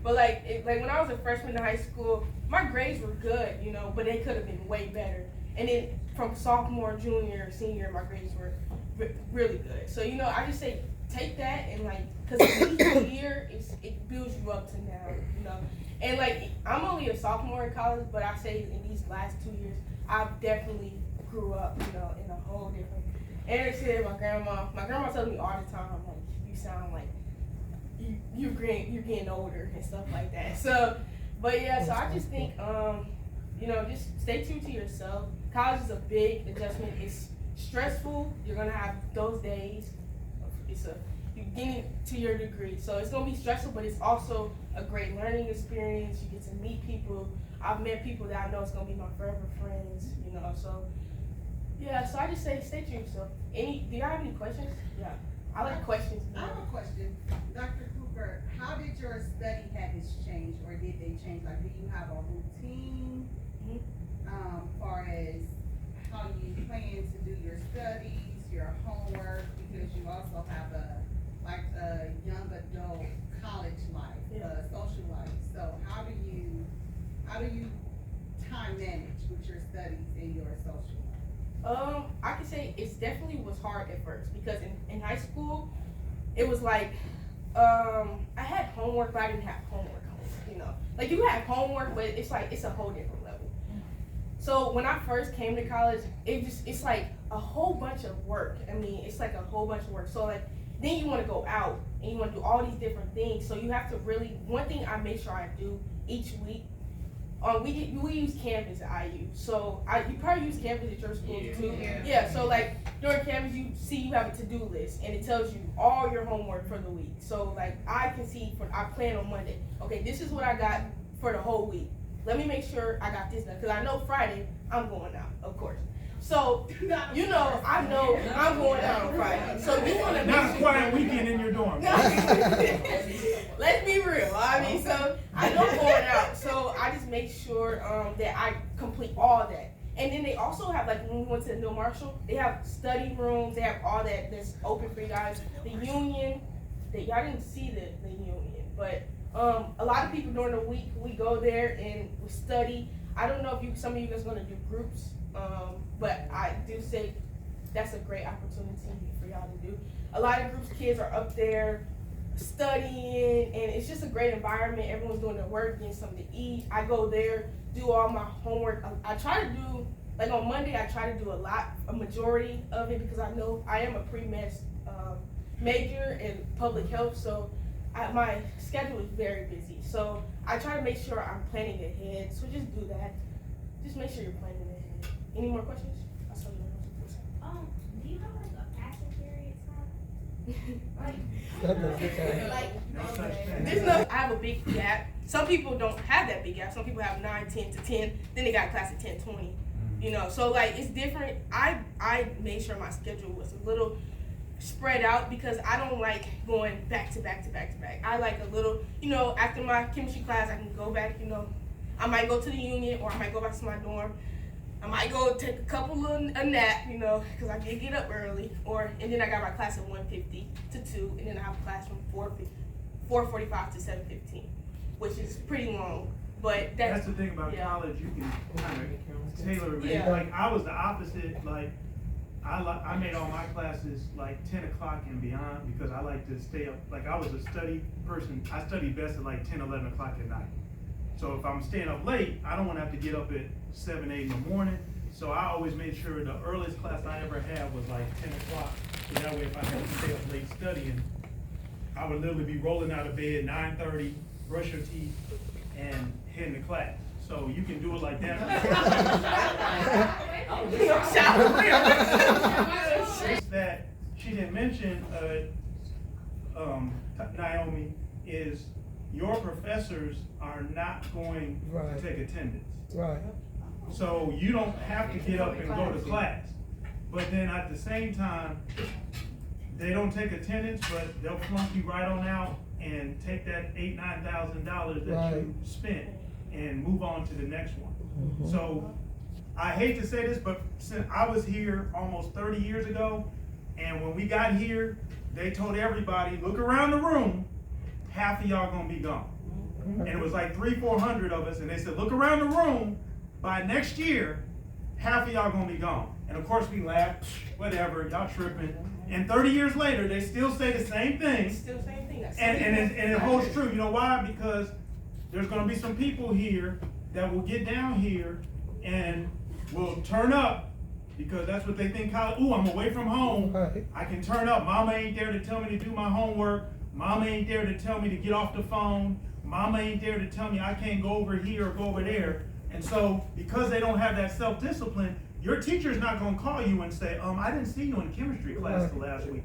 But like when I was a freshman in high school, my grades were good, you know, but they could have been way better. And then from sophomore, junior, senior, my grades were really good. So you know, I just say take that and like, cause each year it builds you up to now, you know. And like I'm only a sophomore in college, but I say in these last 2 years, I've definitely grew up, you know, in a whole different. Eric said my grandma tells me all the time, like you sound like you're getting older and stuff like that. So, but yeah, so I just think you know, just stay true to yourself. College is a big adjustment. It's stressful. You're gonna have those days. You're getting to your degree, so it's gonna be stressful, but it's also a great learning experience. You get to meet people. I've met people that I know is gonna be my forever friends. You know, so yeah. So I just say stay true to yourself. Do you have any questions? Yeah, I like questions. I have a question, Dr. Cooper. How did your study habits change, or did they change? Like, do you have a routine, far as how you plan to do your studies, your homework? Because you also have a young adult college life, social life. So how do you time manage with your studies and your social life? I can say it definitely was hard at first because in high school, it was like I had homework, but I didn't have homework. You know, like you have homework, but it's like it's a whole different level. So when I first came to college, it's like a whole bunch of work. I mean, it's like a whole bunch of work. So like then you want to go out and you want to do all these different things. So you have to really, one thing I make sure I do each week. We use Canvas at IU, so you probably use Canvas at your school too. Yeah. So like during Canvas, you have a to-do list, and it tells you all your homework for the week. So like I can see I plan on Monday. Okay, this is what I got for the whole week. Let me make sure I got this done because I know Friday I'm going out, of course. So you know I know I'm going out on Friday. So you want to not a quiet weekend in your dorm. Let's be real. I mean, so I know I'm going out, so I just make sure that I complete all that. And then they also have, like, when we went to the New Marshall, they have study rooms. They have all that that's open for you guys. The union, y'all didn't see the union, but a lot of people during the week we go there and we study. I don't know if some of you guys are going to do groups, but I do say that's a great opportunity for y'all to do. A lot of groups, kids are up there studying, and it's just a great environment. Everyone's doing their work, getting something to eat. I go there, do all my homework. I try to do, like on Monday, I try to do a majority of it because I know I am a pre-med major in public health, so my schedule is very busy. So I try to make sure I'm planning ahead. So just do that. Just make sure you're planning ahead. Any more questions? I saw you. Do you have like a passing period time? I have a big gap. Some people don't have that big gap. Some people have 9, 10 to 10. Then they got class at 10, 20. You know, so like it's different. I made sure my schedule was a little spread out because I don't like going back to back to back to back. I like a little, you know, after my chemistry class, I can go back, you know, I might go to the union or I might go back to my dorm. I might go take a nap, you know, because I did get up early, and then I got my class at 1:50 to 2, and then I have a class from 4:45 to 7:15, which is pretty long. But that's the thing about college, you can kind of tailor it. Yeah. Like I was the opposite. Like I made all my classes like 10 o'clock and beyond because I like to stay up. Like I was a study person. I studied best at like 10, 11 o'clock at night. So if I'm staying up late, I don't want to have to get up at 7, 8 in the morning. So I always made sure the earliest class I ever had was like 10 o'clock. So that way if I had to stay up late studying, I would literally be rolling out of bed 9:30, brush your teeth, and heading to class. So you can do it like that. That she didn't mention, Naomi, is your professors are not going to take attendance. Right. So you don't have to get up and go to class. But then at the same time, they don't take attendance, but they'll flunk you right on out and take that $8,000, $9,000 that you spent and move on to the next one. Mm-hmm. So I hate to say this, but since I was here almost 30 years ago, and when we got here, they told everybody, look around the room, half of y'all gonna be gone. And it was like 300-400 of us, and they said, look around the room, by next year, half of y'all gonna be gone. And of course we laughed, whatever, y'all tripping. And 30 years later, they still say the same thing. Still same thing. And it holds true. You know why? Because there's gonna be some people here that will get down here and will turn up because that's what they think college. Ooh, I'm away from home. I can turn up. Mama ain't there to tell me to do my homework. Mama ain't there to tell me to get off the phone. Mama ain't there to tell me I can't go over here or go over there. And so, because they don't have that self-discipline, your teacher's not gonna call you and say, I didn't see you in chemistry class the last week.